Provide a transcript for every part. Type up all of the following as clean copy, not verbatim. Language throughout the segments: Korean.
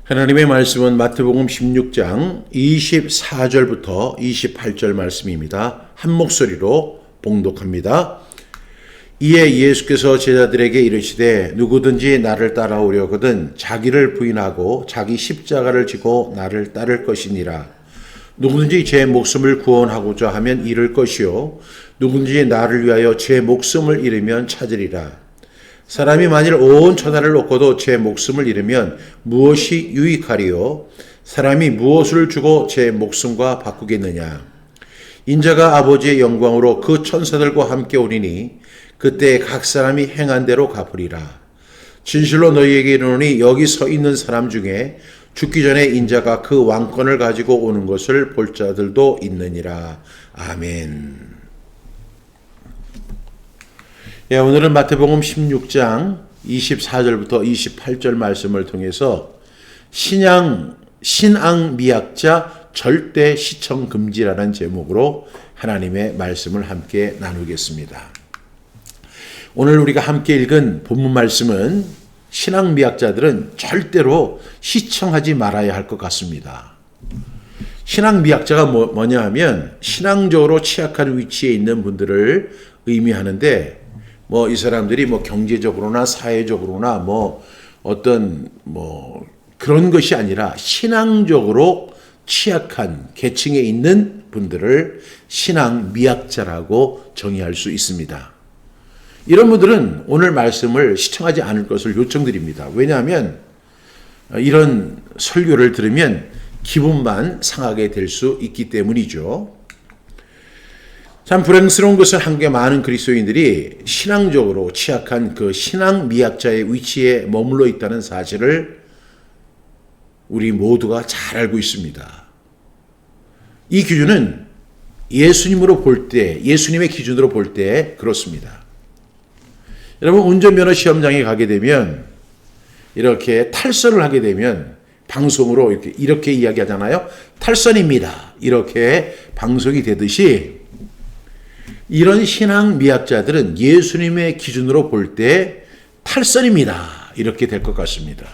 하나님의 말씀은 마태복음 16장 24절부터 28절 말씀입니다. 한 목소리로 봉독합니다. 이에 예수께서 제자들에게 이르시되 누구든지 나를 따라오려거든 자기를 부인하고 자기 십자가를 지고 나를 따를 것이니라. 누구든지 제 목숨을 구원하고자 하면 잃을 것이요 누구든지 나를 위하여 제 목숨을 잃으면 찾으리라. 사람이 만일 온 천하를 얻고도 제 목숨을 잃으면 무엇이 유익하리요? 사람이 무엇을 주고 제 목숨과 바꾸겠느냐? 인자가 아버지의 영광으로 그 천사들과 함께 오리니 그때 각 사람이 행한 대로 갚으리라. 진실로 너희에게 이르노니 여기 서 있는 사람 중에 죽기 전에 인자가 그 왕권을 가지고 오는 것을 볼 자들도 있느니라. 아멘. 오늘은 마태복음 16장 24절부터 28절 말씀을 통해서 신앙 미학자 절대 시청 금지라는 제목으로 하나님의 말씀을 함께 나누겠습니다. 오늘 우리가 함께 읽은 본문 말씀은 신앙 미학자들은 절대로 시청하지 말아야 할 것 같습니다. 신앙 미학자가 뭐냐 하면 신앙적으로 취약한 위치에 있는 분들을 의미하는데 이 사람들이 경제적으로나 사회적으로나 어떤 그런 것이 아니라 신앙적으로 취약한 계층에 있는 분들을 신앙 미학자라고 정의할 수 있습니다. 이런 분들은 오늘 말씀을 시청하지 않을 것을 요청드립니다. 왜냐하면 이런 설교를 들으면 기분만 상하게 될 수 있기 때문이죠. 참 불행스러운 것은 한국의 많은 그리스도인들이 신앙적으로 취약한 그 신앙 미학자의 위치에 머물러 있다는 사실을 우리 모두가 잘 알고 있습니다. 이 기준은 예수님의 기준으로 볼 때 그렇습니다. 여러분, 운전면허 시험장에 가게 되면 이렇게 탈선을 하게 되면 방송으로 이렇게 이야기하잖아요. 탈선입니다. 이렇게 방송이 되듯이 이런 신앙 미학자들은 예수님의 기준으로 볼 때 탈선입니다. 이렇게 될 것 같습니다.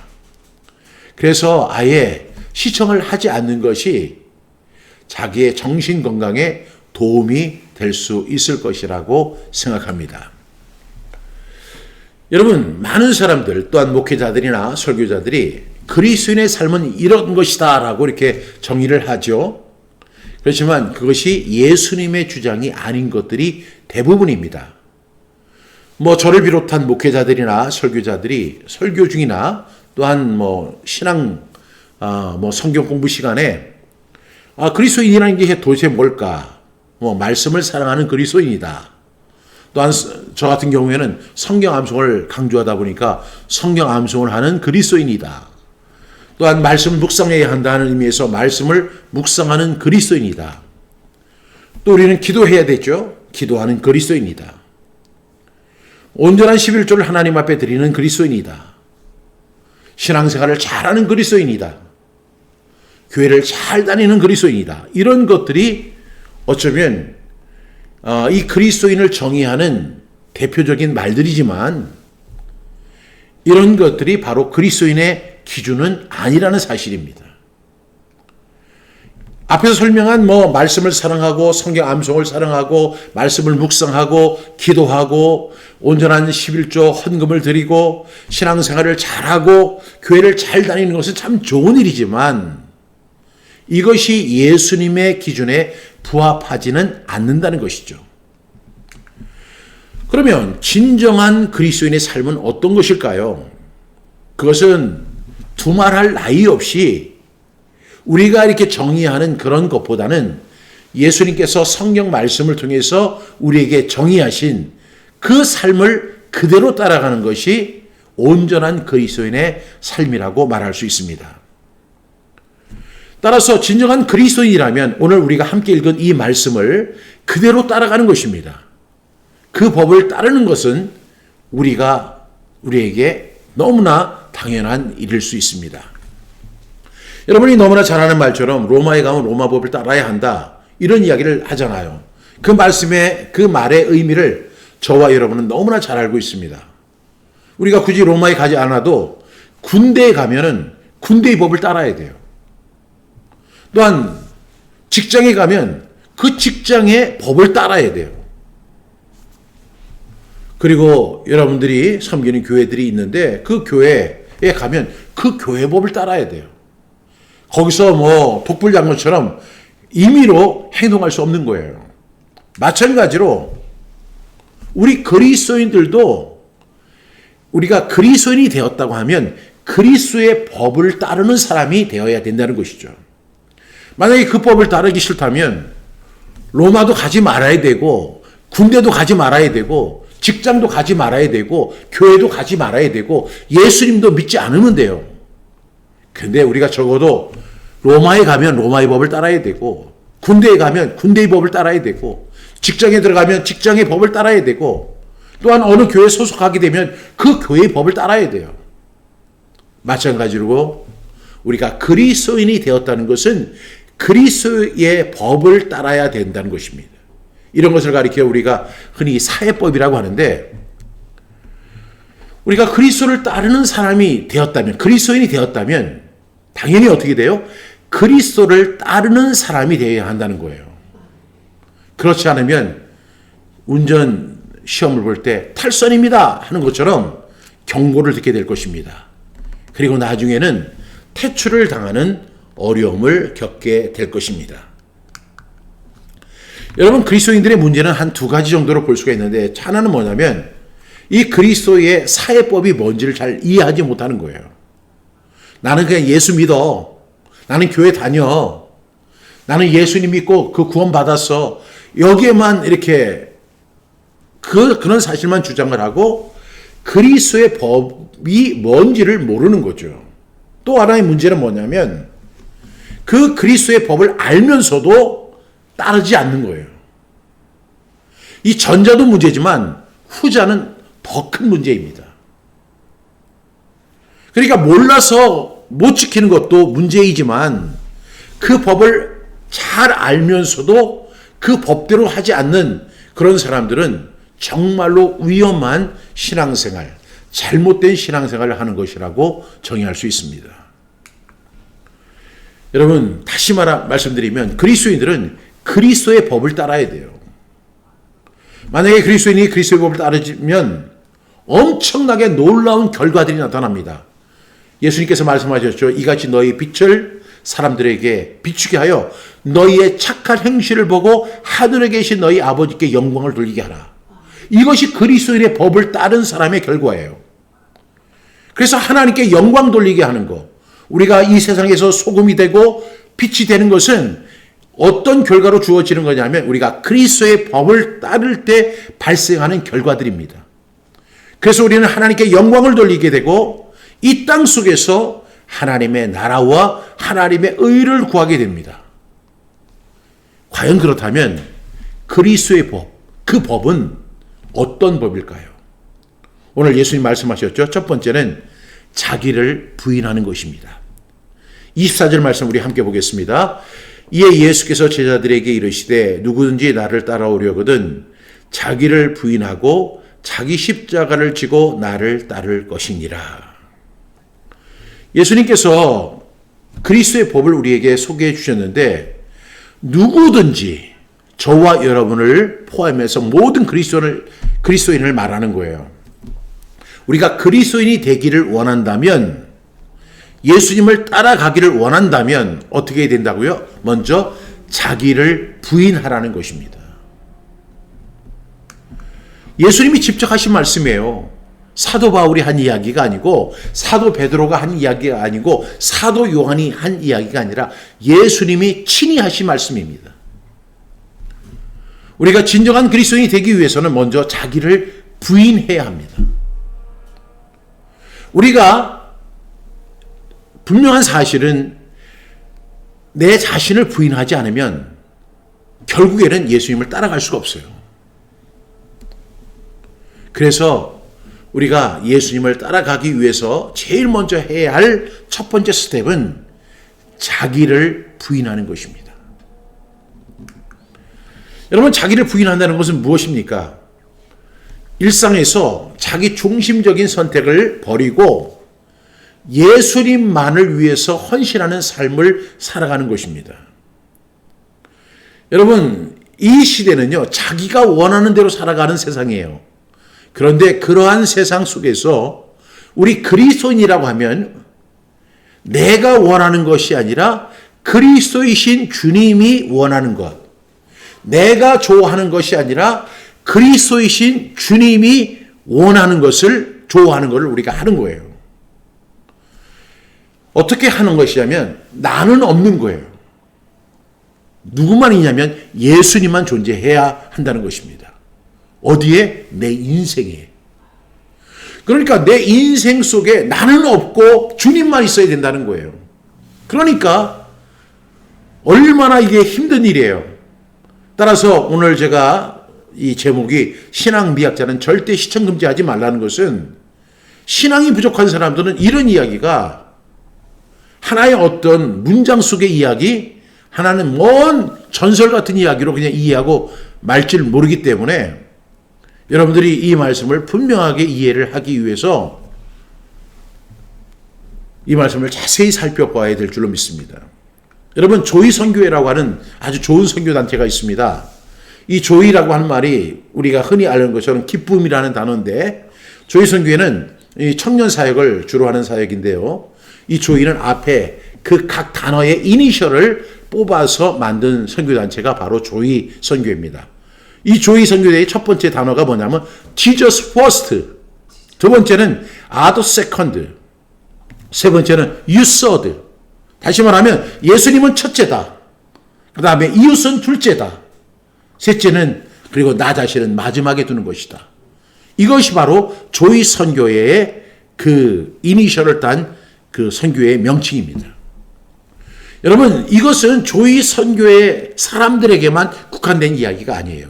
그래서 아예 시청을 하지 않는 것이 자기의 정신 건강에 도움이 될 수 있을 것이라고 생각합니다. 여러분, 많은 사람들 또한 목회자들이나 설교자들이 그리스도인의 삶은 이런 것이다 라고 이렇게 정의를 하죠. 그렇지만 그것이 예수님의 주장이 아닌 것들이 대부분입니다. 저를 비롯한 목회자들이나 설교자들이 설교 중이나 또한 성경 공부 시간에 그리스도인이라는 게 도대체 뭘까? 말씀을 사랑하는 그리스도인이다. 또한 저 같은 경우에는 성경 암송을 강조하다 보니까 성경 암송을 하는 그리스도인이다. 또한 말씀을 묵상해야 한다는 의미에서 말씀을 묵상하는 그리스도인이다. 또 우리는 기도해야 되죠. 기도하는 그리스도인이다. 온전한 11조를 하나님 앞에 드리는 그리스도인이다. 신앙생활을 잘하는 그리스도인이다. 교회를 잘 다니는 그리스도인이다. 이런 것들이 어쩌면 이 그리스도인을 정의하는 대표적인 말들이지만 이런 것들이 바로 그리스도인의 기준은 아니라는 사실입니다. 앞에서 설명한 말씀을 사랑하고 성경 암송을 사랑하고 말씀을 묵상하고 기도하고 온전한 11조 헌금을 드리고 신앙생활을 잘하고 교회를 잘 다니는 것은 참 좋은 일이지만 이것이 예수님의 기준에 부합하지는 않는다는 것이죠. 그러면 진정한 그리스도인의 삶은 어떤 것일까요? 그것은 두말할 나위 없이 우리가 이렇게 정의하는 그런 것보다는 예수님께서 성경 말씀을 통해서 우리에게 정의하신 그 삶을 그대로 따라가는 것이 온전한 그리스도인의 삶이라고 말할 수 있습니다. 따라서 진정한 그리스도인이라면 오늘 우리가 함께 읽은 이 말씀을 그대로 따라가는 것입니다. 그 법을 따르는 것은 우리에게 너무나 당연한 일일 수 있습니다. 여러분이 너무나 잘 아는 말처럼 로마에 가면 로마법을 따라야 한다. 이런 이야기를 하잖아요. 그 말의 의미를 저와 여러분은 너무나 잘 알고 있습니다. 우리가 굳이 로마에 가지 않아도 군대에 가면은 군대의 법을 따라야 돼요. 또한 직장에 가면 그 직장의 법을 따라야 돼요. 그리고 여러분들이 섬기는 교회들이 있는데 그 교회에 가면 그 교회 법을 따라야 돼요. 거기서 뭐 독불장군처럼 임의로 행동할 수 없는 거예요. 마찬가지로 우리 그리스도인들도 우리가 그리스도인이 되었다고 하면 그리스도의 법을 따르는 사람이 되어야 된다는 것이죠. 만약에 그 법을 따르기 싫다면 로마도 가지 말아야 되고 군대도 가지 말아야 되고 직장도 가지 말아야 되고 교회도 가지 말아야 되고 예수님도 믿지 않으면 돼요. 근데 우리가 적어도 로마에 가면 로마의 법을 따라야 되고 군대에 가면 군대의 법을 따라야 되고 직장에 들어가면 직장의 법을 따라야 되고 또한 어느 교회에 소속하게 되면 그 교회의 법을 따라야 돼요. 마찬가지로 우리가 그리스도인이 되었다는 것은 그리스도의 법을 따라야 된다는 것입니다. 이런 것을 가리켜 우리가 흔히 사회법이라고 하는데 우리가 그리스도를 따르는 사람이 되었다면 그리스도인이 되었다면 당연히 어떻게 돼요? 그리스도를 따르는 사람이 되어야 한다는 거예요. 그렇지 않으면 운전 시험을 볼 때 탈선입니다 하는 것처럼 경고를 듣게 될 것입니다. 그리고 나중에는 퇴출을 당하는 어려움을 겪게 될 것입니다. 여러분 그리스도인들의 문제는 한 두 가지 정도로 볼 수가 있는데 하나는 뭐냐면 이 그리스도의 사회법이 뭔지를 잘 이해하지 못하는 거예요. 나는 그냥 예수 믿어. 나는 교회 다녀. 나는 예수님 믿고 그 구원 받았어. 여기에만 이렇게 그런 사실만 주장을 하고 그리스도의 법이 뭔지를 모르는 거죠. 또 하나의 문제는 뭐냐면 그 그리스도의 법을 알면서도 따르지 않는 거예요. 이 전자도 문제지만 후자는 더 큰 문제입니다. 그러니까 몰라서 못 지키는 것도 문제이지만 그 법을 잘 알면서도 그 법대로 하지 않는 그런 사람들은 정말로 위험한 신앙생활, 잘못된 신앙생활을 하는 것이라고 정의할 수 있습니다. 여러분 다시 말씀드리면 그리스도인들은 그리스도의 법을 따라야 돼요. 만약에 그리스도인이 그리스도의 법을 따르면 엄청나게 놀라운 결과들이 나타납니다. 예수님께서 말씀하셨죠. 이같이 너희 빛을 사람들에게 비추게 하여 너희의 착한 행실을 보고 하늘에 계신 너희 아버지께 영광을 돌리게 하라. 이것이 그리스도인의 법을 따른 사람의 결과예요. 그래서 하나님께 영광 돌리게 하는 것. 우리가 이 세상에서 소금이 되고 빛이 되는 것은 어떤 결과로 주어지는 거냐면 우리가 그리스도의 법을 따를 때 발생하는 결과들입니다. 그래서 우리는 하나님께 영광을 돌리게 되고 이 땅 속에서 하나님의 나라와 하나님의 의를 구하게 됩니다. 과연 그렇다면 그리스도의 법, 그 법은 어떤 법일까요? 오늘 예수님 말씀하셨죠. 첫 번째는 자기를 부인하는 것입니다. 24절 말씀 우리 함께 보겠습니다. 이에 예수께서 제자들에게 이르시되 누구든지 나를 따라오려거든 자기를 부인하고 자기 십자가를 지고 나를 따를 것이니라. 예수님께서 그리스도의 법을 우리에게 소개해 주셨는데 누구든지 저와 여러분을 포함해서 모든 그리스도인을 말하는 거예요. 우리가 그리스도인이 되기를 원한다면 예수님을 따라가기를 원한다면 어떻게 해야 된다고요? 먼저 자기를 부인하라는 것입니다. 예수님이 직접 하신 말씀이에요. 사도 바울이 한 이야기가 아니고 사도 베드로가 한 이야기가 아니고 사도 요한이 한 이야기가 아니라 예수님이 친히 하신 말씀입니다. 우리가 진정한 그리스도인이 되기 위해서는 먼저 자기를 부인해야 합니다. 우리가 분명한 사실은 내 자신을 부인하지 않으면 결국에는 예수님을 따라갈 수가 없어요. 그래서 우리가 예수님을 따라가기 위해서 제일 먼저 해야 할 첫 번째 스텝은 자기를 부인하는 것입니다. 여러분, 자기를 부인한다는 것은 무엇입니까? 일상에서 자기 중심적인 선택을 버리고 예수님만을 위해서 헌신하는 삶을 살아가는 것입니다. 여러분, 이 시대는요, 자기가 원하는 대로 살아가는 세상이에요. 그런데 그러한 세상 속에서 우리 그리스도인이라고 하면 내가 원하는 것이 아니라 그리스도이신 주님이 원하는 것, 내가 좋아하는 것이 아니라 그리스도이신 주님이 원하는 것을 좋아하는 것을 우리가 하는 거예요. 어떻게 하는 것이냐면 나는 없는 거예요. 누구만 있냐면 예수님만 존재해야 한다는 것입니다. 어디에? 내 인생에. 그러니까 내 인생 속에 나는 없고 주님만 있어야 된다는 거예요. 그러니까 얼마나 이게 힘든 일이에요. 따라서 오늘 제가 이 제목이 신앙미학자는 절대 시청금지하지 말라는 것은 신앙이 부족한 사람들은 이런 이야기가 하나의 어떤 문장 속의 이야기, 하나는 먼 전설 같은 이야기로 그냥 이해하고 말 줄 모르기 때문에 여러분들이 이 말씀을 분명하게 이해를 하기 위해서 이 말씀을 자세히 살펴봐야 될 줄로 믿습니다. 여러분, 조이선교회라고 하는 아주 좋은 선교단체가 있습니다. 이 조이라고 하는 말이 우리가 흔히 아는 것처럼 기쁨이라는 단어인데, 조이선교회는 이 청년 사역을 주로 하는 사역인데요. 이 조이는 앞에 그 각 단어의 이니셜을 뽑아서 만든 선교단체가 바로 조이 선교회입니다. 이 조이 선교회의 첫 번째 단어가 뭐냐면 Jesus first, 두 번째는 Other second, 세 번째는 You third. 다시 말하면 예수님은 첫째다. 그 다음에 이웃은 둘째다. 셋째는 그리고 나 자신은 마지막에 두는 것이다. 이것이 바로 조이 선교회의 그 이니셜을 딴 그 선교회의 명칭입니다. 여러분, 이것은 조이 선교회 사람들에게만 국한된 이야기가 아니에요.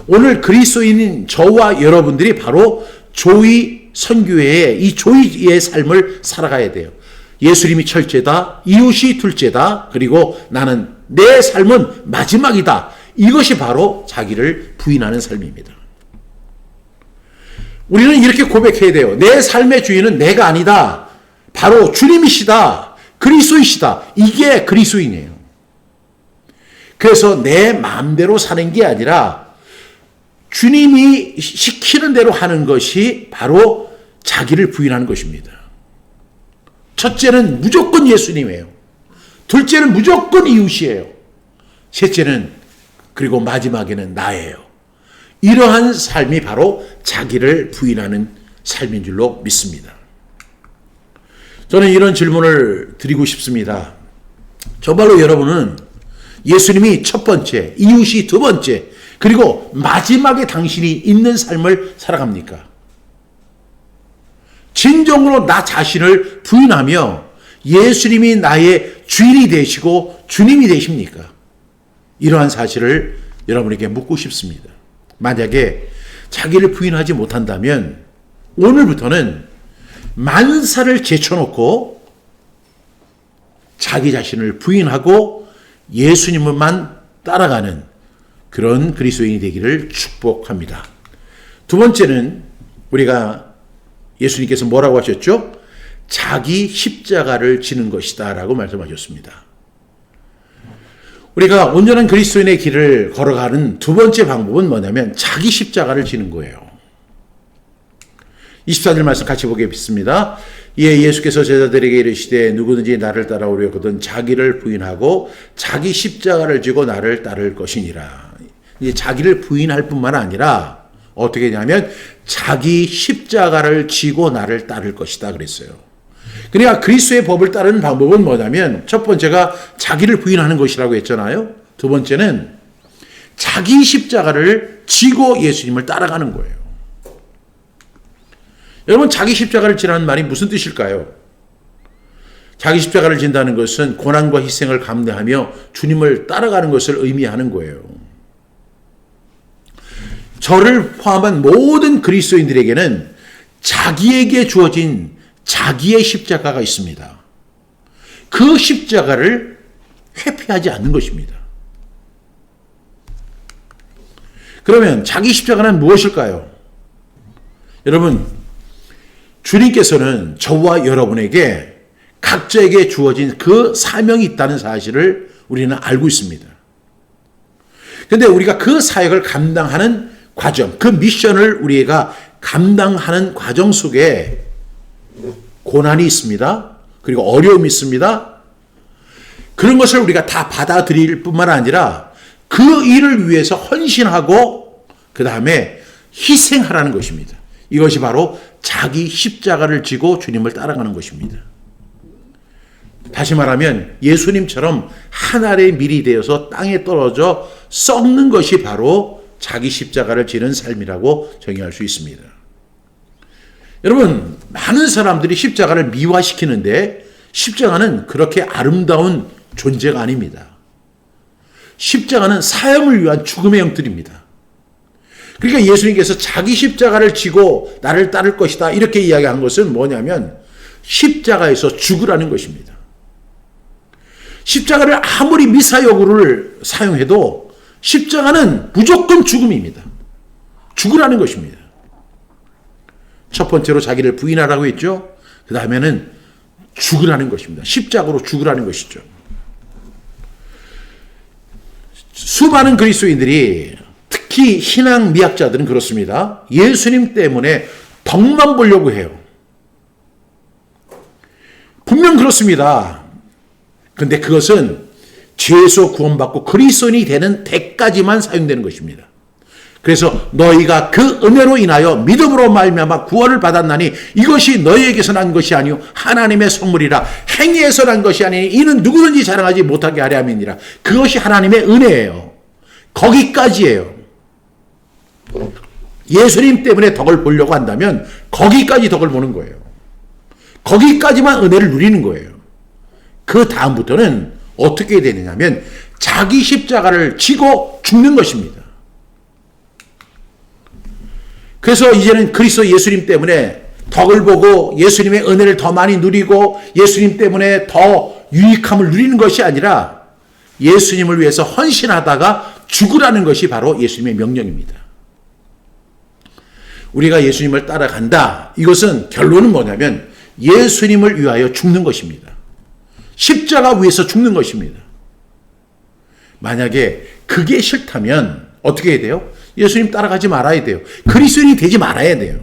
오늘 그리스도인인 저와 여러분들이 바로 조이 선교회의 이 조이의 삶을 살아가야 돼요. 예수님이 첫째다, 이웃이 둘째다, 그리고 나는 내 삶은 마지막이다. 이것이 바로 자기를 부인하는 삶입니다. 우리는 이렇게 고백해야 돼요. 내 삶의 주인은 내가 아니다. 바로 주님이시다. 그리스도이시다. 이게 그리스도인이에요. 그래서 내 마음대로 사는 게 아니라 주님이 시키는 대로 하는 것이 바로 자기를 부인하는 것입니다. 첫째는 무조건 예수님이에요. 둘째는 무조건 이웃이에요. 셋째는 그리고 마지막에는 나예요. 이러한 삶이 바로 자기를 부인하는 삶인 줄로 믿습니다. 저는 이런 질문을 드리고 싶습니다. 정말로 여러분은 예수님이 첫 번째, 이웃이 두 번째, 그리고 마지막에 당신이 있는 삶을 살아갑니까? 진정으로 나 자신을 부인하며 예수님이 나의 주인이 되시고 주님이 되십니까? 이러한 사실을 여러분에게 묻고 싶습니다. 만약에 자기를 부인하지 못한다면 오늘부터는 만사를 제쳐놓고 자기 자신을 부인하고 예수님만 따라가는 그런 그리스도인이 되기를 축복합니다. 두 번째는 우리가 예수님께서 뭐라고 하셨죠? 자기 십자가를 지는 것이다 라고 말씀하셨습니다. 우리가 온전한 그리스도인의 길을 걸어가는 두 번째 방법은 뭐냐면 자기 십자가를 지는 거예요. 24절 말씀 같이 보겠습니다. 이에 예수께서 제자들에게 이르시되 누구든지 나를 따라오려거든 자기를 부인하고 자기 십자가를 지고 나를 따를 것이니라. 이제 자기를 부인할 뿐만 아니라 어떻게 되냐면 자기 십자가를 지고 나를 따를 것이다 그랬어요. 그러니까 그리스도의 법을 따르는 방법은 뭐냐면 첫 번째가 자기를 부인하는 것이라고 했잖아요. 두 번째는 자기 십자가를 지고 예수님을 따라가는 거예요. 여러분, 자기 십자가를 지라는 말이 무슨 뜻일까요? 자기 십자가를 진다는 것은 고난과 희생을 감내하며 주님을 따라가는 것을 의미하는 거예요. 저를 포함한 모든 그리스도인들에게는 자기에게 주어진 자기의 십자가가 있습니다. 그 십자가를 회피하지 않는 것입니다. 그러면 자기 십자가는 무엇일까요? 여러분, 주님께서는 저와 여러분에게 각자에게 주어진 그 사명이 있다는 사실을 우리는 알고 있습니다. 그런데 우리가 그 사역을 감당하는 과정, 그 미션을 우리가 감당하는 과정 속에 고난이 있습니다. 그리고 어려움이 있습니다. 그런 것을 우리가 다 받아들일 뿐만 아니라 그 일을 위해서 헌신하고 그 다음에 희생하라는 것입니다. 이것이 바로 자기 십자가를 지고 주님을 따라가는 것입니다. 다시 말하면 예수님처럼 하늘의 밀이 되어서 땅에 떨어져 썩는 것이 바로 자기 십자가를 지는 삶이라고 정의할 수 있습니다. 여러분, 많은 사람들이 십자가를 미화시키는데 십자가는 그렇게 아름다운 존재가 아닙니다. 십자가는 사형을 위한 죽음의 형틀입니다. 그러니까 예수님께서 자기 십자가를 지고 나를 따를 것이다 이렇게 이야기한 것은 뭐냐면 십자가에서 죽으라는 것입니다. 십자가를 아무리 미사여구를 사용해도 십자가는 무조건 죽음입니다. 죽으라는 것입니다. 첫 번째로 자기를 부인하라고 했죠. 그 다음에는 죽으라는 것입니다. 십자가로 죽으라는 것이죠. 수많은 그리스도인들이 특히 신앙 미학자들은 그렇습니다. 예수님 때문에 덕만 보려고 해요. 분명 그렇습니다. 그런데 그것은 죄에서 구원받고 그리스도인이 되는 때까지만 사용되는 것입니다. 그래서 너희가 그 은혜로 인하여 믿음으로 말미암아 구원을 받았나니 이것이 너희에게서 난 것이 아니요 하나님의 선물이라. 행위에서 난 것이 아니니 이는 누구든지 자랑하지 못하게 하려 함이니라. 그것이 하나님의 은혜예요. 거기까지예요. 예수님 때문에 덕을 보려고 한다면 거기까지 덕을 보는 거예요. 거기까지만 은혜를 누리는 거예요. 그 다음부터는 어떻게 되느냐면 자기 십자가를 지고 죽는 것입니다. 그래서 이제는 그리스도 예수님 때문에 덕을 보고 예수님의 은혜를 더 많이 누리고 예수님 때문에 더 유익함을 누리는 것이 아니라 예수님을 위해서 헌신하다가 죽으라는 것이 바로 예수님의 명령입니다. 우리가 예수님을 따라간다. 이것은 결론은 뭐냐면 예수님을 위하여 죽는 것입니다. 십자가 위에서 죽는 것입니다. 만약에 그게 싫다면 어떻게 해야 돼요? 예수님 따라가지 말아야 돼요. 그리스도인이 되지 말아야 돼요.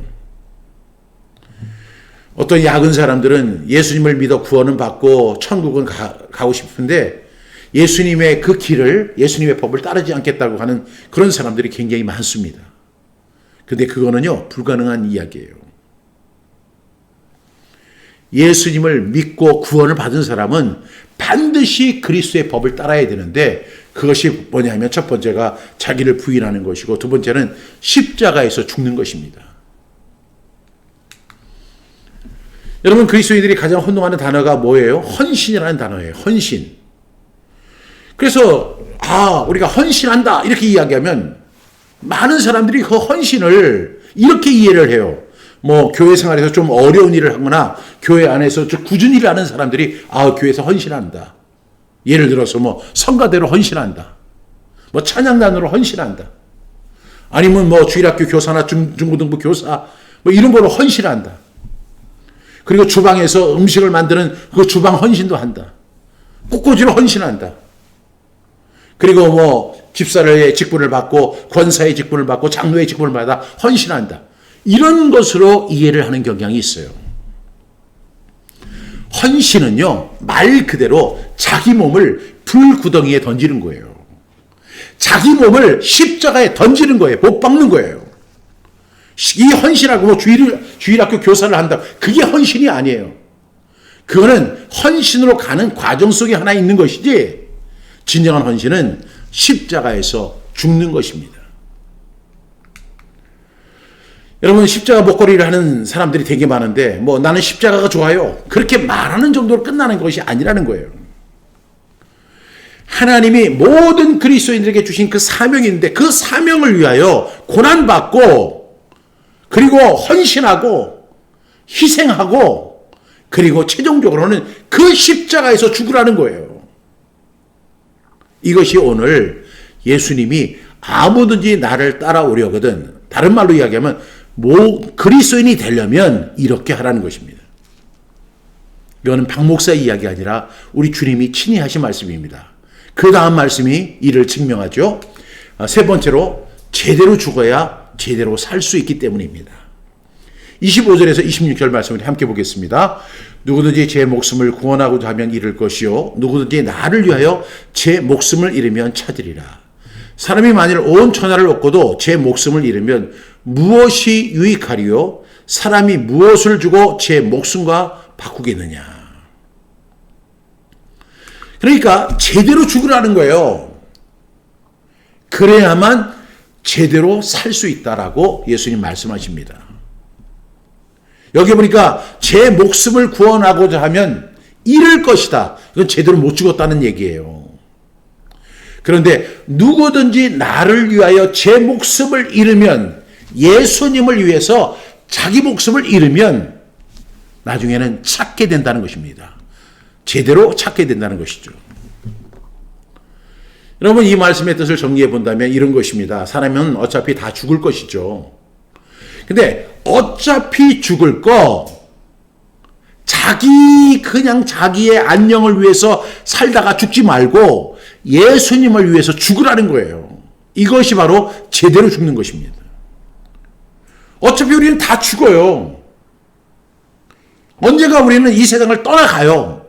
어떤 야근 사람들은 예수님을 믿어 구원은 받고 천국은 가고 싶은데 예수님의 그 길을, 예수님의 법을 따르지 않겠다고 하는 그런 사람들이 굉장히 많습니다. 근데 그거는요, 불가능한 이야기예요. 예수님을 믿고 구원을 받은 사람은 반드시 그리스도의 법을 따라야 되는데 그것이 뭐냐면 첫 번째가 자기를 부인하는 것이고 두 번째는 십자가에서 죽는 것입니다. 여러분, 그리스도인들이 가장 혼동하는 단어가 뭐예요? 헌신이라는 단어예요. 헌신. 그래서 우리가 헌신한다 이렇게 이야기하면 많은 사람들이 그 헌신을 이렇게 이해를 해요. 뭐 교회 생활에서 좀 어려운 일을 하거나 교회 안에서 좀 꾸준히 일을 하는 사람들이 교회에서 헌신한다. 예를 들어서 뭐 성가대로 헌신한다. 뭐 찬양단으로 헌신한다. 아니면 뭐 주일학교 교사나 중고등부 교사 뭐 이런 거로 헌신한다. 그리고 주방에서 음식을 만드는 그 주방 헌신도 한다. 꽃꽂이로 헌신한다. 그리고 뭐 집사의 직분을 받고 권사의 직분을 받고 장로의 직분을 받아 헌신한다. 이런 것으로 이해를 하는 경향이 있어요. 헌신은요, 말 그대로 자기 몸을 불구덩이에 던지는 거예요. 자기 몸을 십자가에 던지는 거예요. 못 박는 거예요. 이 헌신하고 뭐 주일학교 교사를 한다. 그게 헌신이 아니에요. 그거는 헌신으로 가는 과정 속에 하나 있는 것이지 진정한 헌신은 십자가에서 죽는 것입니다. 여러분, 십자가 목걸이를 하는 사람들이 되게 많은데 뭐 나는 십자가가 좋아요. 그렇게 말하는 정도로 끝나는 것이 아니라는 거예요. 하나님이 모든 그리스도인들에게 주신 그 사명이 있는데 그 사명을 위하여 고난받고 그리고 헌신하고 희생하고 그리고 최종적으로는 그 십자가에서 죽으라는 거예요. 이것이 오늘 예수님이 아무든지 나를 따라오려거든, 다른 말로 이야기하면 그리스도인이 되려면 이렇게 하라는 것입니다. 이거는 박 목사의 이야기 아니라 우리 주님이 친히 하신 말씀입니다. 그 다음 말씀이 이를 증명하죠. 세 번째로 제대로 죽어야 제대로 살 수 있기 때문입니다. 25절에서 26절 말씀을 함께 보겠습니다. 누구든지 제 목숨을 구원하고자 하면 잃을 것이요 누구든지 나를 위하여 제 목숨을 잃으면 찾으리라. 사람이 만일 온 천하를 얻고도 제 목숨을 잃으면 무엇이 유익하리요? 사람이 무엇을 주고 제 목숨과 바꾸겠느냐. 그러니까 제대로 죽으라는 거예요. 그래야만 제대로 살 수 있다라고 예수님 말씀하십니다. 여기 보니까 제 목숨을 구원하고자 하면 잃을 것이다. 이건 제대로 못 죽었다는 얘기예요. 그런데 누구든지 나를 위하여 제 목숨을 잃으면, 예수님을 위해서 자기 목숨을 잃으면 나중에는 찾게 된다는 것입니다. 제대로 찾게 된다는 것이죠. 여러분, 이 말씀의 뜻을 정리해 본다면 이런 것입니다. 사람은 어차피 다 죽을 것이죠. 근데 어차피 죽을 거, 그냥 자기의 안녕을 위해서 살다가 죽지 말고 예수님을 위해서 죽으라는 거예요. 이것이 바로 제대로 죽는 것입니다. 어차피 우리는 다 죽어요. 언제가 우리는 이 세상을 떠나가요.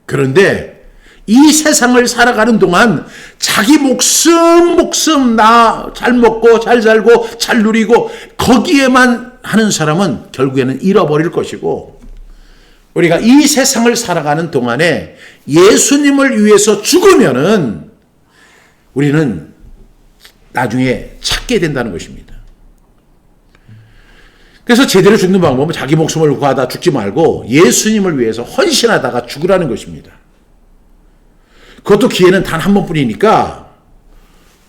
그런데 이 세상을 살아가는 동안 자기 목숨 나 잘 먹고 잘 살고 잘 누리고 거기에만 하는 사람은 결국에는 잃어버릴 것이고, 우리가 이 세상을 살아가는 동안에 예수님을 위해서 죽으면은 우리는 나중에 찾게 된다는 것입니다. 그래서 제대로 죽는 방법은 자기 목숨을 구하다 죽지 말고 예수님을 위해서 헌신하다가 죽으라는 것입니다. 그것도 기회는 단 한 번뿐이니까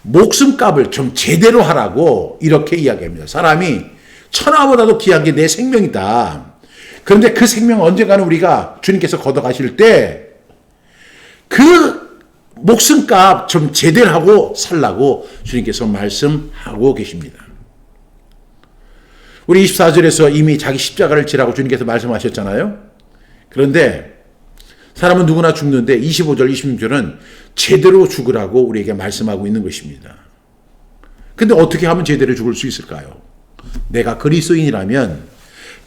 목숨값을 좀 제대로 하라고 이렇게 이야기합니다. 사람이 천하보다도 귀한 게 내 생명이다. 그런데 그 생명 언젠가는 우리가 주님께서 걷어가실 때 그 목숨값 좀 제대로 하고 살라고 주님께서 말씀하고 계십니다. 우리 24절에서 이미 자기 십자가를 지라고 주님께서 말씀하셨잖아요. 그런데 사람은 누구나 죽는데 25절, 26절은 제대로 죽으라고 우리에게 말씀하고 있는 것입니다. 근데 어떻게 하면 제대로 죽을 수 있을까요? 내가 그리스도인이라면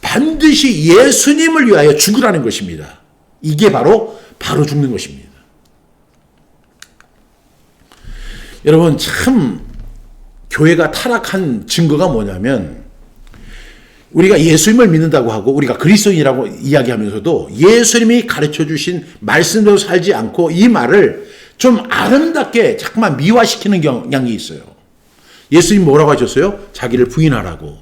반드시 예수님을 위하여 죽으라는 것입니다. 이게 바로 죽는 것입니다. 여러분, 참 교회가 타락한 증거가 뭐냐면, 우리가 예수님을 믿는다고 하고 우리가 그리스도인이라고 이야기하면서도 예수님이 가르쳐 주신 말씀대로 살지 않고 이 말을 좀 아름답게 자꾸만 미화시키는 경향이 있어요. 예수님 뭐라고 하셨어요? 자기를 부인하라고,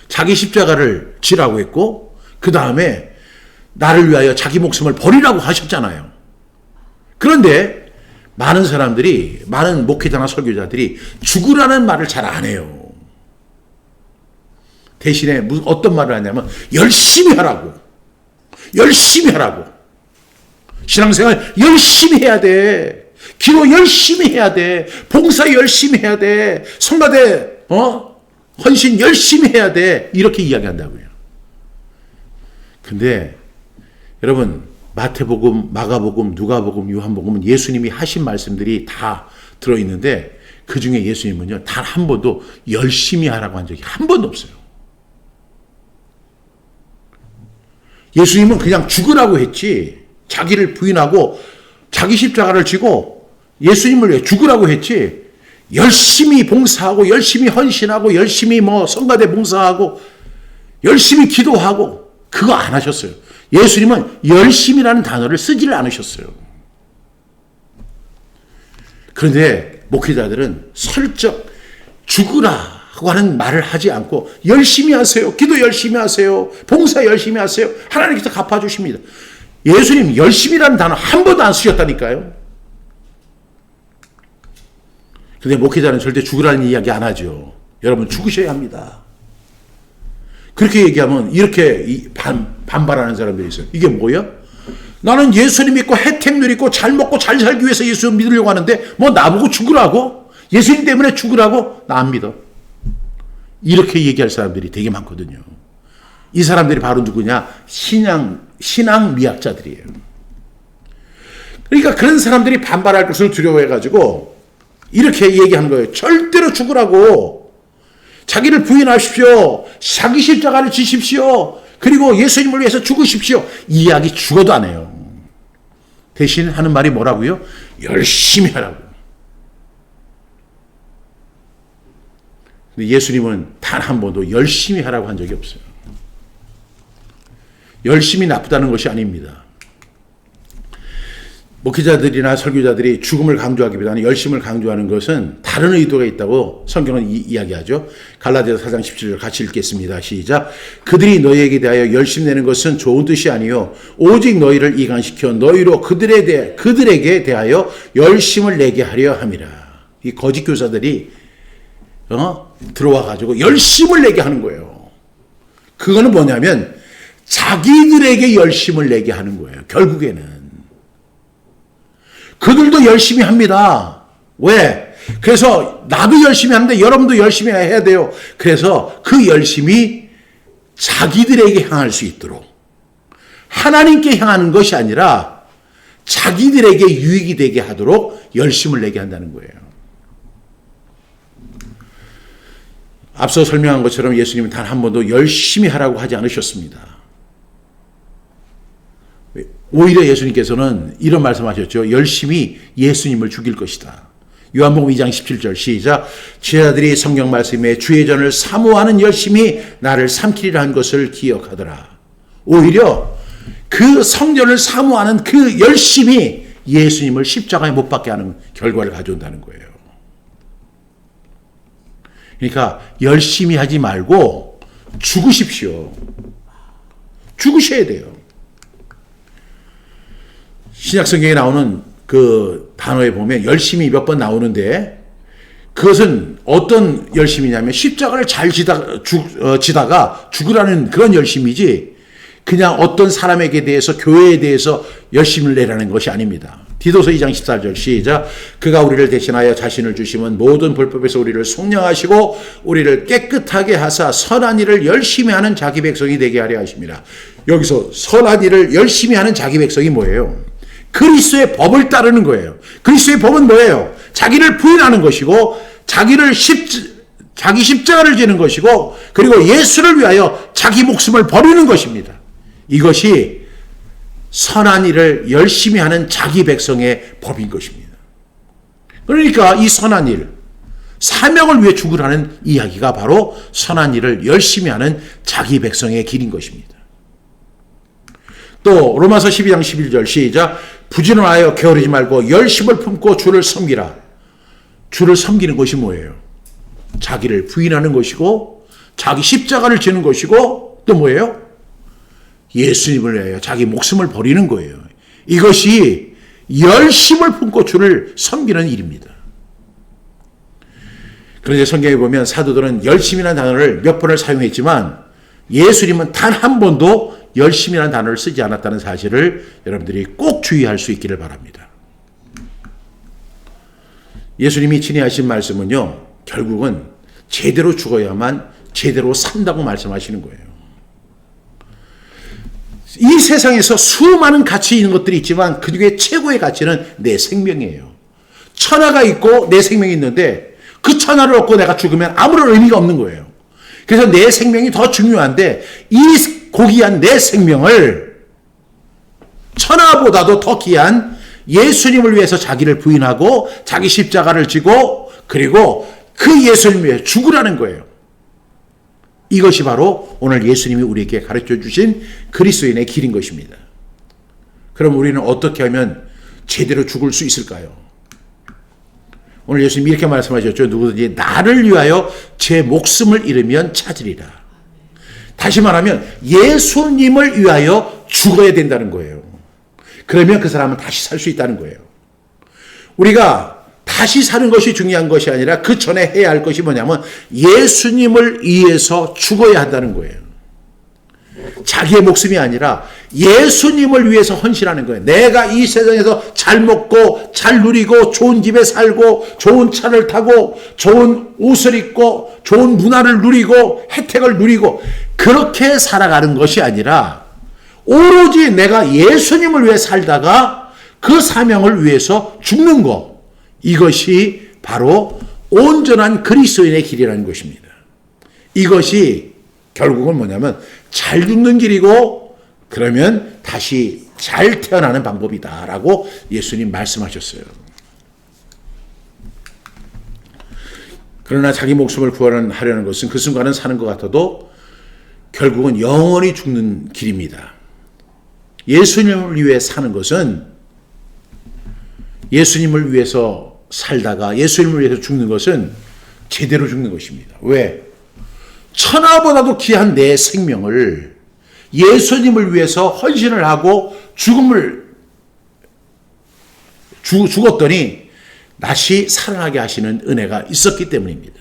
자기 십자가를 지라고 했고, 그 다음에 나를 위하여 자기 목숨을 버리라고 하셨잖아요. 그런데 많은 사람들이, 많은 목회자나 설교자들이 죽으라는 말을 잘 안 해요. 대신에 어떤 말을 하냐면 열심히 하라고, 열심히 하라고, 신앙생활 열심히 해야 돼, 기도 열심히 해야 돼, 봉사 열심히 해야 돼, 성가대 헌신 열심히 해야 돼, 이렇게 이야기한다고요. 근데 여러분, 마태복음, 마가복음, 누가복음, 요한복음은 예수님이 하신 말씀들이 다 들어있는데 그 중에 예수님은요, 단 한 번도 열심히 하라고 한 적이 한 번도 없어요. 예수님은 그냥 죽으라고 했지, 자기를 부인하고 자기 십자가를 지고 예수님을 위해 죽으라고 했지, 열심히 봉사하고 열심히 헌신하고 열심히 성가대 봉사하고 열심히 기도하고 그거 안 하셨어요. 예수님은 열심이라는 단어를 쓰지를 않으셨어요. 그런데 목회자들은 슬쩍 죽으라고 하는 말을 하지 않고 열심히 하세요, 기도 열심히 하세요, 봉사 열심히 하세요, 하나님께서 갚아주십니다. 예수님 열심이라는 단어 한 번도 안 쓰셨다니까요. 근데 목회자는 절대 죽으라는 이야기 안 하죠. 여러분, 죽으셔야 합니다. 그렇게 얘기하면 이렇게 반발하는 사람들이 있어요. 이게 뭐야? 나는 예수님 믿고 혜택 누리고 잘 먹고 잘 살기 위해서 예수 믿으려고 하는데 뭐 나보고 죽으라고? 예수님 때문에 죽으라고? 나 안 믿어. 이렇게 얘기할 사람들이 되게 많거든요. 이 사람들이 바로 누구냐? 신앙 미학자들이에요. 그러니까 그런 사람들이 반발할 것을 두려워해가지고 이렇게 얘기하는 거예요. 절대로 죽으라고. 자기를 부인하십시오. 자기 십자가를 지십시오. 그리고 예수님을 위해서 죽으십시오. 이 이야기 죽어도 안 해요. 대신 하는 말이 뭐라고요? 열심히 하라고. 근데 예수님은 단 한 번도 열심히 하라고 한 적이 없어요. 열심히 나쁘다는 것이 아닙니다. 목회자들이나 설교자들이 죽음을 강조하기보다는 열심을 강조하는 것은 다른 의도가 있다고 성경은 이야기하죠. 갈라디아서 4장 17절 같이 읽겠습니다. 시작. 그들이 너희에게 대하여 열심내는 것은 좋은 뜻이 아니요 오직 너희를 이간시켜 너희로 그들에게 대하여 열심을 내게 하려 함이라. 이 거짓 교사들이 들어와 가지고 열심을 내게 하는 거예요. 그거는 뭐냐면 자기들에게 열심을 내게 하는 거예요. 결국에는 그들도 열심히 합니다. 왜? 그래서 나도 열심히 하는데 여러분도 열심히 해야 돼요. 그래서 그 열심이 자기들에게 향할 수 있도록 하나님께 향하는 것이 아니라 자기들에게 유익이 되게 하도록 열심을 내게 한다는 거예요. 앞서 설명한 것처럼 예수님은 단 한 번도 열심히 하라고 하지 않으셨습니다. 오히려 예수님께서는 이런 말씀하셨죠. 열심히 예수님을 죽일 것이다. 요한복음 2장 17절 시작. 제자들이 성경 말씀에 주의 전을 사모하는 열심히 나를 삼키리라 한 것을 기억하더라. 오히려 그 성전을 사모하는 그 열심이 예수님을 십자가에 못 박게 하는 결과를 가져온다는 거예요. 그러니까 열심히 하지 말고 죽으십시오. 죽으셔야 돼요. 신약성경에 나오는 그 단어에 보면 열심히 몇 번 나오는데 그것은 어떤 열심이냐면 십자가를 잘 지다가 죽으라는 그런 열심이지 그냥 어떤 사람에게 대해서 교회에 대해서 열심을 내라는 것이 아닙니다. 디도서 2장 14절 시작. 그가 우리를 대신하여 자신을 주시면 모든 불법에서 우리를 속량하시고 우리를 깨끗하게 하사 선한 일을 열심히 하는 자기 백성이 되게 하려 하십니다. 여기서 선한 일을 열심히 하는 자기 백성이 뭐예요? 그리스도의 법을 따르는 거예요. 그리스도의 법은 뭐예요? 자기를 부인하는 것이고 자기 십자가를 지는 것이고 그리고 예수를 위하여 자기 목숨을 버리는 것입니다. 이것이 선한 일을 열심히 하는 자기 백성의 법인 것입니다. 그러니까 이 선한 일, 사명을 위해 죽으라는 이야기가 바로 선한 일을 열심히 하는 자기 백성의 길인 것입니다. 또 로마서 12장 11절 시작. 부지런하여 게으르지 말고 열심을 품고 주를 섬기라. 주를 섬기는 것이 뭐예요? 자기를 부인하는 것이고 자기 십자가를 지는 것이고 또 뭐예요? 예수님을 위하여 자기 목숨을 버리는 거예요. 이것이 열심을 품고 주를 섬기는 일입니다. 그런데 성경에 보면 사도들은 열심이라는 단어를 몇 번을 사용했지만 예수님은 단 한 번도 열심이라는 단어를 쓰지 않았다는 사실을 여러분들이 꼭 주의할 수 있기를 바랍니다. 예수님이 친히 하신 말씀은요, 결국은 제대로 죽어야만 제대로 산다고 말씀하시는 거예요. 이 세상에서 수많은 가치 있는 것들이 있지만 그 중에 최고의 가치는 내 생명이에요. 천하가 있고 내 생명이 있는데 그 천하를 얻고 내가 죽으면 아무런 의미가 없는 거예요. 그래서 내 생명이 더 중요한데 이 고귀한 내 생명을 천하보다도 더 귀한 예수님을 위해서 자기를 부인하고 자기 십자가를 지고 그리고 그 예수님을 위해 죽으라는 거예요. 이것이 바로 오늘 예수님이 우리에게 가르쳐 주신 그리스도인의 길인 것입니다. 그럼 우리는 어떻게 하면 제대로 죽을 수 있을까요? 오늘 예수님이 이렇게 말씀하셨죠. 누구든지 나를 위하여 제 목숨을 잃으면 찾으리라. 다시 말하면 예수님을 위하여 죽어야 된다는 거예요. 그러면 그 사람은 다시 살 수 있다는 거예요. 우리가 다시 사는 것이 중요한 것이 아니라 그 전에 해야 할 것이 뭐냐면 예수님을 위해서 죽어야 한다는 거예요. 자기의 목숨이 아니라 예수님을 위해서 헌신하는 거예요. 내가 이 세상에서 잘 먹고 잘 누리고 좋은 집에 살고 좋은 차를 타고 좋은 옷을 입고 좋은 문화를 누리고 혜택을 누리고 그렇게 살아가는 것이 아니라 오로지 내가 예수님을 위해 살다가 그 사명을 위해서 죽는 것, 이것이 바로 온전한 그리스도인의 길이라는 것입니다. 이것이 결국은 뭐냐면 잘 죽는 길이고 그러면 다시 잘 태어나는 방법이다라고 예수님 말씀하셨어요. 그러나 자기 목숨을 구하려는 것은 그 순간은 사는 것 같아도 결국은 영원히 죽는 길입니다. 예수님을 위해 사는 것은 예수님을 위해서 살다가 예수님을 위해서 죽는 것은 제대로 죽는 것입니다. 왜? 천하보다도 귀한 내 생명을 예수님을 위해서 헌신을 하고 죽었더니 다시 살아나게 하시는 은혜가 있었기 때문입니다.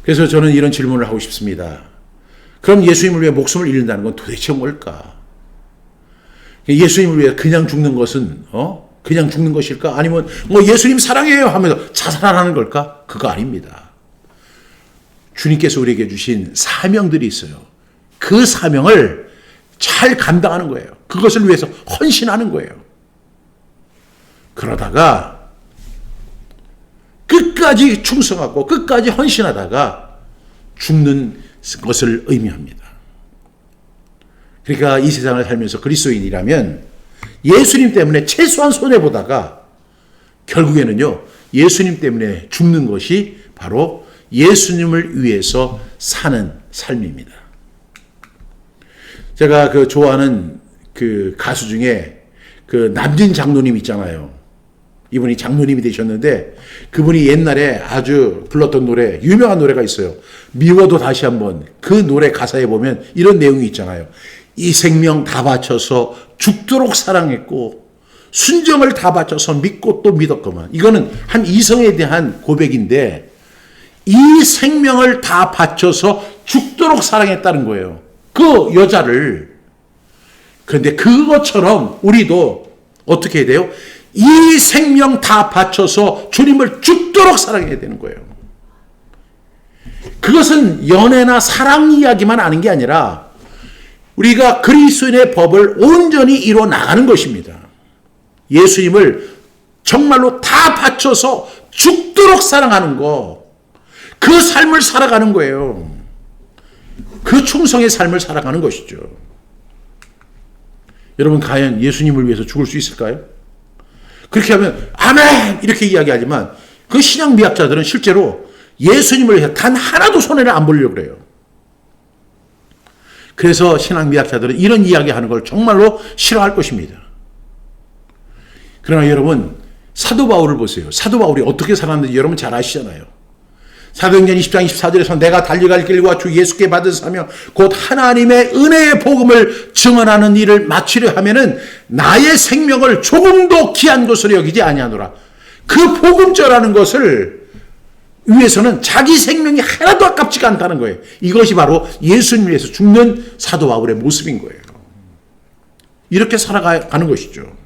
그래서 저는 이런 질문을 하고 싶습니다. 그럼 예수님을 위해 목숨을 잃는다는 건 도대체 뭘까? 예수님을 위해 그냥 죽는 것은 그냥 죽는 것일까? 아니면 예수님 사랑해요 하면서 자살하는 걸까? 그거 아닙니다. 주님께서 우리에게 주신 사명들이 있어요. 그 사명을 잘 감당하는 거예요. 그것을 위해서 헌신하는 거예요. 그러다가 끝까지 충성하고 끝까지 헌신하다가 죽는 것을 의미합니다. 그러니까 이 세상을 살면서 그리스도인이라면 예수님 때문에 최소한 손해보다가 결국에는요, 예수님 때문에 죽는 것이 바로 예수님을 위해서 사는 삶입니다. 제가 좋아하는 가수 중에 남진 장로님 있잖아요. 이분이 장로님이 되셨는데 그분이 옛날에 아주 불렀던 노래, 유명한 노래가 있어요. 미워도 다시 한번. 그 노래 가사에 보면 이런 내용이 있잖아요. 이 생명 다 바쳐서 죽도록 사랑했고 순정을 다 바쳐서 믿고 또 믿었구만. 이거는 한 이성에 대한 고백인데 이 생명을 다 바쳐서 죽도록 사랑했다는 거예요. 그 여자를. 그런데 그것처럼 우리도 어떻게 해야 돼요? 이 생명 다 바쳐서 주님을 죽도록 사랑해야 되는 거예요. 그것은 연애나 사랑 이야기만 아는 게 아니라 우리가 그리스도인의 법을 온전히 이루어 나가는 것입니다. 예수님을 정말로 다 바쳐서 죽도록 사랑하는 거, 그 삶을 살아가는 거예요. 그 충성의 삶을 살아가는 것이죠. 여러분, 과연 예수님을 위해서 죽을 수 있을까요? 그렇게 하면 아멘 이렇게 이야기하지만 그 신앙 미학자들은 실제로 예수님을 위해서 단 하나도 손해를 안 보려고 그래요. 그래서 신앙 미학자들은 이런 이야기하는 걸 정말로 싫어할 것입니다. 그러나 여러분, 사도 바울을 보세요. 사도 바울이 어떻게 살았는지 여러분 잘 아시잖아요. 사도행전 20장 24절에서 내가 달려갈 길과 주 예수께 받은 사명 곧 하나님의 은혜의 복음을 증언하는 일을 마치려 하면은 나의 생명을 조금도 귀한 것으로 여기지 아니하노라. 그 복음전하는 것을 위해서는 자기 생명이 하나도 아깝지가 않다는 거예요. 이것이 바로 예수님을 위해서 죽는 사도 바울의 모습인 거예요. 이렇게 살아가는 것이죠.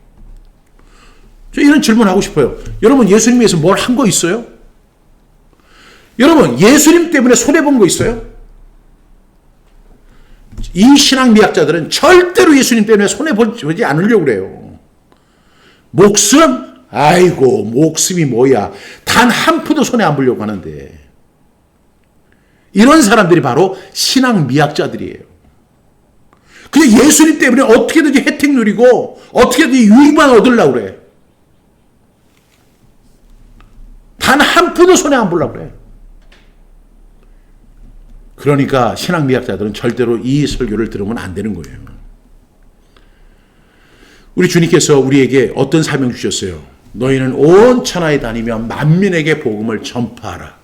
저 이런 질문하고 싶어요. 여러분, 예수님 위해서 뭘 한 거 있어요? 여러분, 예수님 때문에 손해본 거 있어요? 이 신앙 미학자들은 절대로 예수님 때문에 손해보지 않으려고 그래요. 목숨? 아이고, 목숨이 뭐야. 단 한 푼도 손해 안 보려고 하는데. 이런 사람들이 바로 신앙 미학자들이에요. 근데 예수님 때문에 어떻게든지 혜택 누리고 어떻게든지 유익만 얻으려고 그래. 단 한 푼도 손해 안 보려고 그래. 그러니까 신앙 미학자들은 절대로 이 설교를 들으면 안 되는 거예요. 우리 주님께서 우리에게 어떤 사명 주셨어요? 너희는 온 천하에 다니며 만민에게 복음을 전파하라.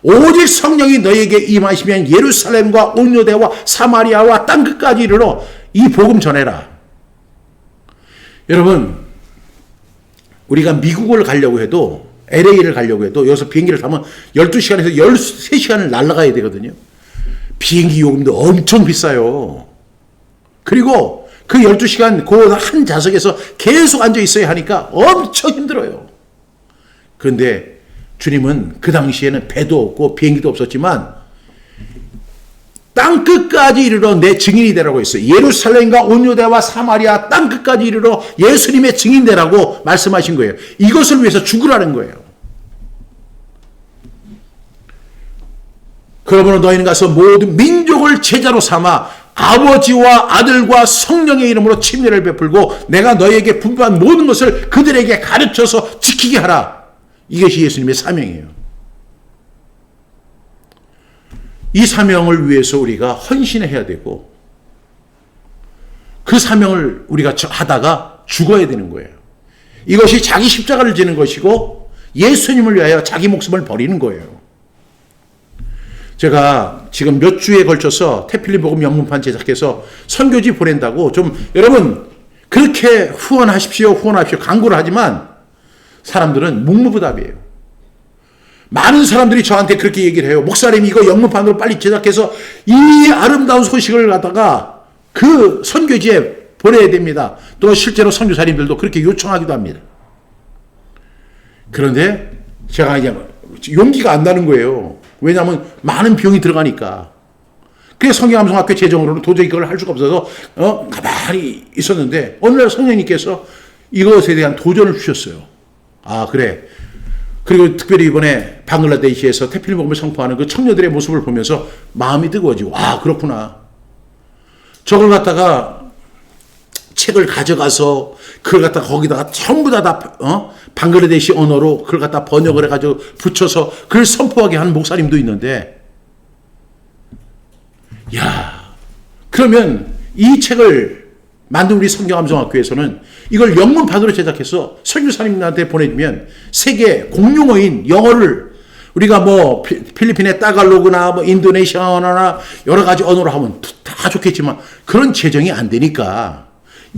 오직 성령이 너희에게 임하시면 예루살렘과 온 유대와 사마리아와 땅끝까지 이르러 이 복음 전해라. 여러분, 우리가 미국을 가려고 해도 LA를 가려고 해도 여기서 비행기를 타면 12시간에서 13시간을 날아가야 되거든요. 비행기 요금도 엄청 비싸요. 그리고 그 12시간 그 한 좌석에서 계속 앉아 있어야 하니까 엄청 힘들어요. 그런데 주님은 그 당시에는 배도 없고 비행기도 없었지만 땅끝까지 이르러 내 증인이 되라고 했어요. 예루살렘과 온 유대와 사마리아 땅끝까지 이르러 예수님의 증인 되라고 말씀하신 거예요. 이것을 위해서 죽으라는 거예요. 그러므로 너희는 가서 모든 민족을 제자로 삼아 아버지와 아들과 성령의 이름으로 침례를 베풀고 내가 너희에게 분부한 모든 것을 그들에게 가르쳐서 지키게 하라. 이것이 예수님의 사명이에요. 이 사명을 위해서 우리가 헌신해야 되고 그 사명을 우리가 하다가 죽어야 되는 거예요. 이것이 자기 십자가를 지는 것이고 예수님을 위하여 자기 목숨을 버리는 거예요. 제가 지금 몇 주에 걸쳐서 태필린 복음 영문판 제작해서 선교지 보낸다고 좀 여러분 그렇게 후원하십시오 광고를 하지만 사람들은 묵묵부답이에요. 많은 사람들이 저한테 그렇게 얘기를 해요. 목사님 이거 영문판으로 빨리 제작해서 이 아름다운 소식을 갖다가 그 선교지에 보내야 됩니다. 또 실제로 선교사님들도 그렇게 요청하기도 합니다. 그런데 제가 이제 용기가 안 나는 거예요. 왜냐하면 많은 비용이 들어가니까. 그래서 성경암송학교 재정으로는 도저히 그걸 할 수가 없어서 가만히 있었는데 어느 날 성령님께서 이것에 대한 도전을 주셨어요. 아 그래. 그리고 특별히 이번에 방글라데시에서 태필린 복음을 선포하는 그 청년들의 모습을 보면서 마음이 뜨거워지고 아 그렇구나. 저걸 갖다가 책을 가져가서 그걸 갖다가 거기다가 전부 다 방글라데시 언어로 그걸 갖다 번역을 해가지고 붙여서 그걸 선포하게 하는 목사님도 있는데 야 그러면 이 책을 만든 우리 성경암송학교에서는 이걸 영문판으로 제작해서 선교사님들한테 보내주면 세계 공용어인 영어를 우리가 뭐 필리핀의 따갈로그나 뭐 인도네시아어나 여러 가지 언어로 하면 다 좋겠지만 그런 재정이 안 되니까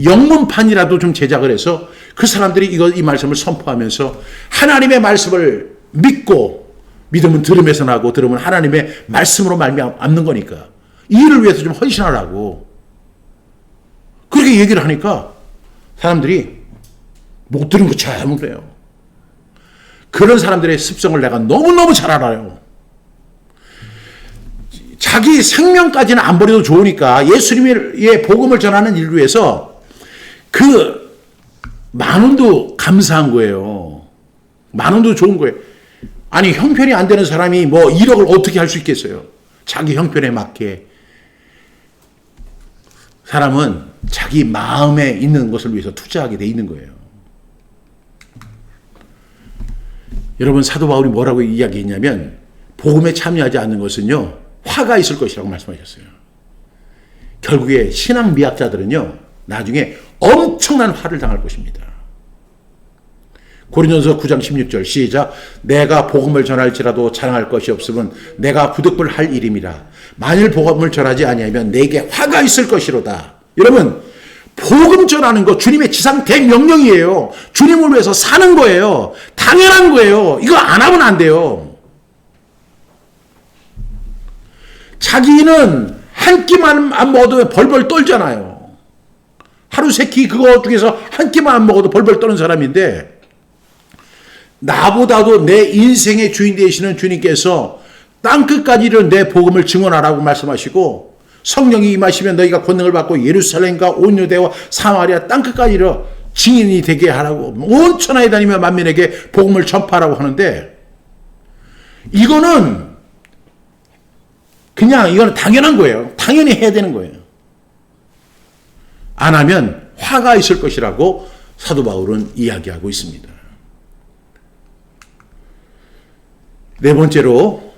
영문판이라도 좀 제작을 해서 그 사람들이 이 말씀을 선포하면서 하나님의 말씀을 믿고 믿음은 들음에서 나고 들음은 하나님의 말씀으로 말미암는 거니까 이 일을 위해서 좀 헌신하라고 그렇게 얘기를 하니까 사람들이 못 들은 것처럼 그래요. 그런 사람들의 습성을 내가 너무너무 잘 알아요. 자기 생명까지는 안 버려도 좋으니까 예수님의 복음을 전하는 일을 위해서 그 만 원도 감사한 거예요. 만 원도 좋은 거예요. 아니 형편이 안 되는 사람이 뭐 1억을 어떻게 할 수 있겠어요. 자기 형편에 맞게. 사람은 자기 마음에 있는 것을 위해서 투자하게 돼 있는 거예요. 여러분 사도 바울이 뭐라고 이야기했냐면 복음에 참여하지 않는 것은요 화가 있을 것이라고 말씀하셨어요. 결국에 신앙 미학자들은요 나중에 엄청난 화를 당할 것입니다. 고린도전서 9장 16절 시작 내가 복음을 전할지라도 자랑할 것이 없으면 내가 부득불할 일임이라 만일 복음을 전하지 아니하면 내게 화가 있을 것이로다. 여러분 복음 전하는 거 주님의 지상 대명령이에요. 주님을 위해서 사는 거예요. 당연한 거예요. 이거 안 하면 안 돼요. 자기는 한 끼만 안 먹어도 벌벌 떨잖아요. 하루 세 끼 그거 중에서 한 끼만 안 먹어도 벌벌 떠는 사람인데 나보다도 내 인생의 주인 되시는 주님께서 땅끝까지 이르는 내 복음을 증언하라고 말씀하시고 성령이 임하시면 너희가 권능을 받고 예루살렘과 온 유대와 사마리아 땅끝까지 이르러 증인이 되게 하라고 온 천하에 다니며 만민에게 복음을 전파하라고 하는데 이거는 이거는 당연한 거예요. 당연히 해야 되는 거예요. 안 하면 화가 있을 것이라고 사도 바울은 이야기하고 있습니다. 네 번째로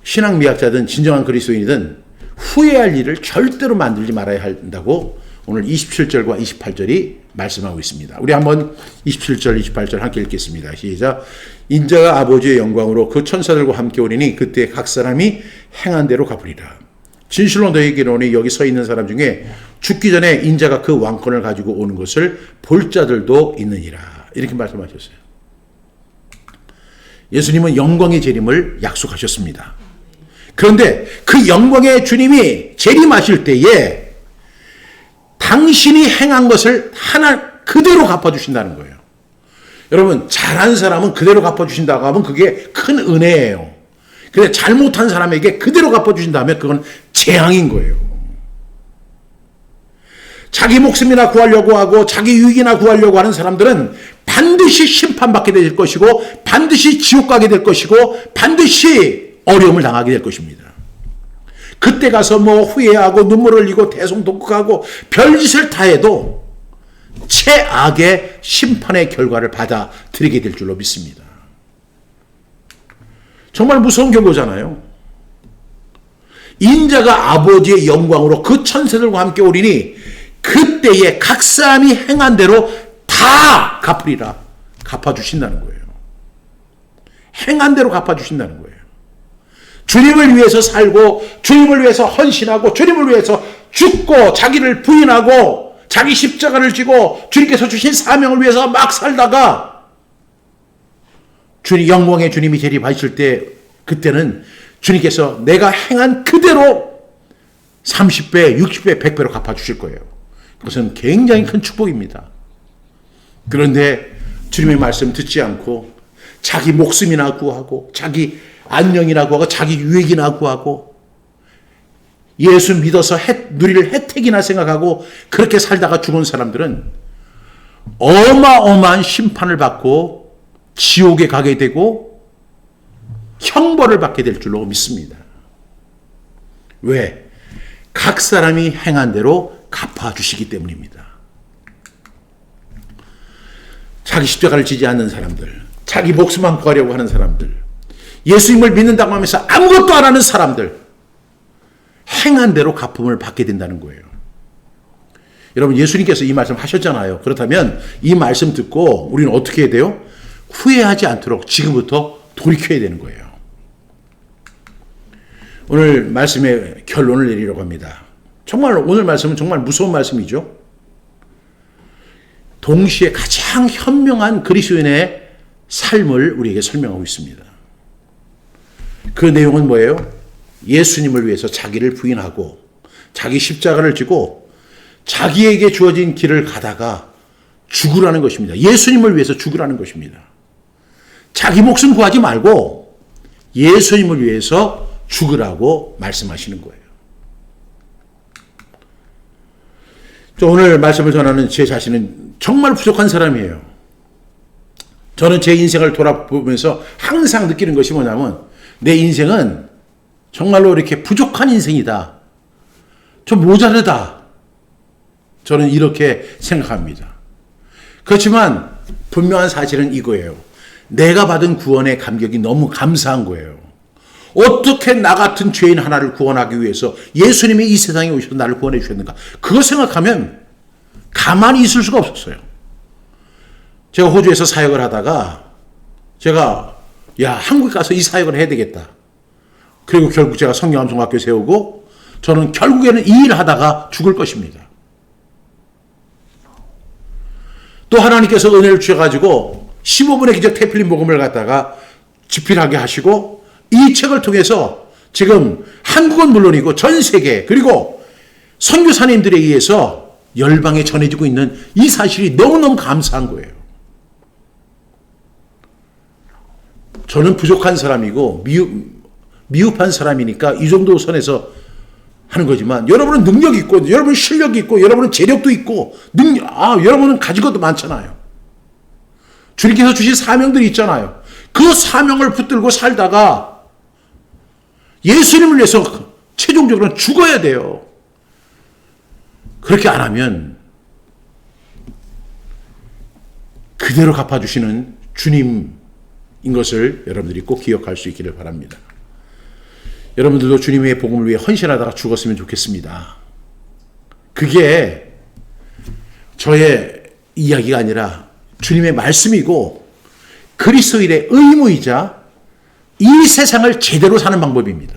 신앙미학자든 진정한 그리스도인이든 후회할 일을 절대로 만들지 말아야 한다고 오늘 27절과 28절이 말씀하고 있습니다. 우리 한번 27절, 28절 함께 읽겠습니다. 시작. 인자가 아버지의 영광으로 그 천사들과 함께 오리니 그때 각 사람이 행한 대로 갚으리라. 진실로 너희에게 이르노니 여기 서 있는 사람 중에 죽기 전에 인자가 그 왕권을 가지고 오는 것을 볼 자들도 있느니라. 이렇게 말씀하셨어요. 예수님은 영광의 재림을 약속하셨습니다. 그런데 그 영광의 주님이 재림하실 때에 당신이 행한 것을 하나 그대로 갚아주신다는 거예요. 여러분, 잘한 사람은 그대로 갚아주신다고 하면 그게 큰 은혜예요. 근데 잘못한 사람에게 그대로 갚아주신다면 그건 재앙인 거예요. 자기 목숨이나 구하려고 하고 자기 유익이나 구하려고 하는 사람들은 반드시 심판받게 될 것이고 반드시 지옥 가게 될 것이고 반드시 어려움을 당하게 될 것입니다. 그때 가서 뭐 후회하고 눈물 흘리고 대성독극하고 별짓을 다 해도 최악의 심판의 결과를 받아들이게 될 줄로 믿습니다. 정말 무서운 경고잖아요. 인자가 아버지의 영광으로 그 천사들과 함께 오리니 그때에 각 사람이 행한 대로 다 갚으리라. 갚아주신다는 거예요. 행한 대로 갚아주신다는 거예요. 주님을 위해서 살고 주님을 위해서 헌신하고 주님을 위해서 죽고 자기를 부인하고 자기 십자가를 지고 주님께서 주신 사명을 위해서 막 살다가 주님, 영광의 주님이 재림하실 때 그때는 주님께서 내가 행한 그대로 30배, 60배, 100배로 갚아주실 거예요. 그것은 굉장히 큰 축복입니다. 그런데 주님의 말씀 듣지 않고 자기 목숨이나 구하고 자기 안녕이나 구하고 자기 유익이나 구하고 예수 믿어서 누릴 혜택이나 생각하고 그렇게 살다가 죽은 사람들은 어마어마한 심판을 받고 지옥에 가게 되고 형벌을 받게 될 줄로 믿습니다. 왜? 각 사람이 행한 대로 갚아주시기 때문입니다. 자기 십자가를 지지 않는 사람들, 자기 목숨만 구하려고 하는 사람들, 예수님을 믿는다고 하면서 아무것도 안 하는 사람들, 행한 대로 갚음을 받게 된다는 거예요. 여러분, 예수님께서 이 말씀 하셨잖아요. 그렇다면 이 말씀 듣고 우리는 어떻게 해야 돼요? 후회하지 않도록 지금부터 돌이켜야 되는 거예요. 오늘 말씀의 결론을 내리려고 합니다. 정말 오늘 말씀은 정말 무서운 말씀이죠. 동시에 가장 현명한 그리스도인의 삶을 우리에게 설명하고 있습니다. 그 내용은 뭐예요? 예수님을 위해서 자기를 부인하고 자기 십자가를 지고 자기에게 주어진 길을 가다가 죽으라는 것입니다. 예수님을 위해서 죽으라는 것입니다. 자기 목숨 구하지 말고 예수님을 위해서 죽으라고 말씀하시는 거예요. 오늘 말씀을 전하는 제 자신은 정말 부족한 사람이에요. 저는 제 인생을 돌아보면서 항상 느끼는 것이 뭐냐면 내 인생은 정말로 이렇게 부족한 인생이다. 좀 모자르다. 저는 이렇게 생각합니다. 그렇지만 분명한 사실은 이거예요. 내가 받은 구원의 감격이 너무 감사한 거예요. 어떻게 나 같은 죄인 하나를 구원하기 위해서 예수님이 이 세상에 오셔서 나를 구원해 주셨는가. 그거 생각하면 가만히 있을 수가 없었어요. 제가 호주에서 사역을 하다가 제가 한국 가서 이 사역을 해야 되겠다. 그리고 결국 제가 성경암송학교 세우고 저는 결국에는 이 일을 하다가 죽을 것입니다. 또 하나님께서 은혜를 주셔가지고 15분의 기적 태필린 복음을 갖다가 집필하게 하시고 이 책을 통해서 지금 한국은 물론이고 전 세계 그리고 선교사님들에 의해서 열방에 전해지고 있는 이 사실이 너무너무 감사한 거예요. 저는 부족한 사람이고 미흡한 사람이니까 이 정도 선에서 하는 거지만 여러분은 능력이 있고 여러분은 실력이 있고 여러분은 재력도 있고 여러분은 가진 것도 많잖아요. 주님께서 주신 사명들이 있잖아요. 그 사명을 붙들고 살다가 예수님을 위해서 최종적으로는 죽어야 돼요. 그렇게 안 하면 그대로 갚아주시는 주님인 것을 여러분들이 꼭 기억할 수 있기를 바랍니다. 여러분들도 주님의 복음을 위해 헌신하다가 죽었으면 좋겠습니다. 그게 저의 이야기가 아니라 주님의 말씀이고 그리스도인의 의무이자 이 세상을 제대로 사는 방법입니다.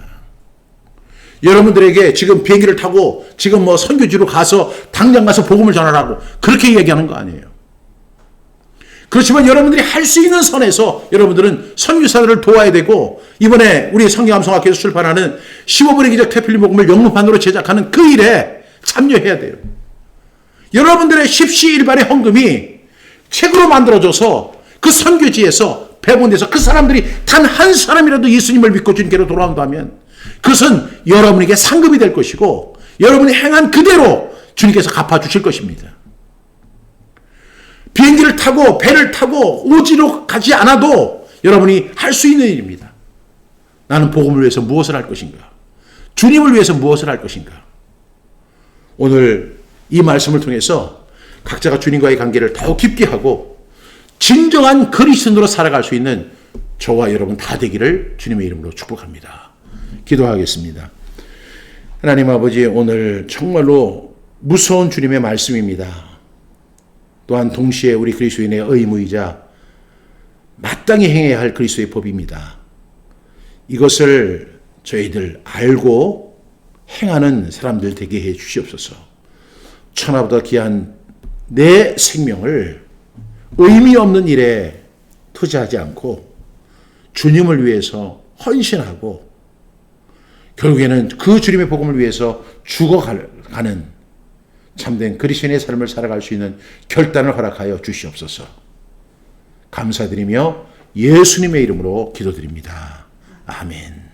여러분들에게 지금 비행기를 타고 지금 선교지로 가서 당장 가서 복음을 전하라고 그렇게 이야기하는 거 아니에요. 그렇지만 여러분들이 할 수 있는 선에서 여러분들은 선교사들을 도와야 되고, 이번에 우리 성경암송학교에서 출판하는 15분의 기적 태필린 복음을 영문판으로 제작하는 그 일에 참여해야 돼요. 여러분들의 십시일반의 헌금이 책으로 만들어져서 그 선교지에서 배분돼서 그 사람들이 단 한 사람이라도 예수님을 믿고 주님께로 돌아온다면 그것은 여러분에게 상급이 될 것이고, 여러분이 행한 그대로 주님께서 갚아주실 것입니다. 비행기를 타고 배를 타고 오지로 가지 않아도 여러분이 할 수 있는 일입니다. 나는 복음을 위해서 무엇을 할 것인가? 주님을 위해서 무엇을 할 것인가? 오늘 이 말씀을 통해서 각자가 주님과의 관계를 더욱 깊게 하고 진정한 그리스도인으로 살아갈 수 있는 저와 여러분 다 되기를 주님의 이름으로 축복합니다. 기도하겠습니다. 하나님 아버지, 오늘 정말로 무서운 주님의 말씀입니다. 또한 동시에 우리 그리스도인의 의무이자 마땅히 행해야 할 그리스도의 법입니다. 이것을 저희들 알고 행하는 사람들 되게 해 주시옵소서. 천하보다 귀한 내 생명을 의미 없는 일에 투자하지 않고 주님을 위해서 헌신하고 결국에는 그 주님의 복음을 위해서 죽어가는 참된 그리스도인의 삶을 살아갈 수 있는 결단을 허락하여 주시옵소서. 감사드리며 예수님의 이름으로 기도드립니다. 아멘.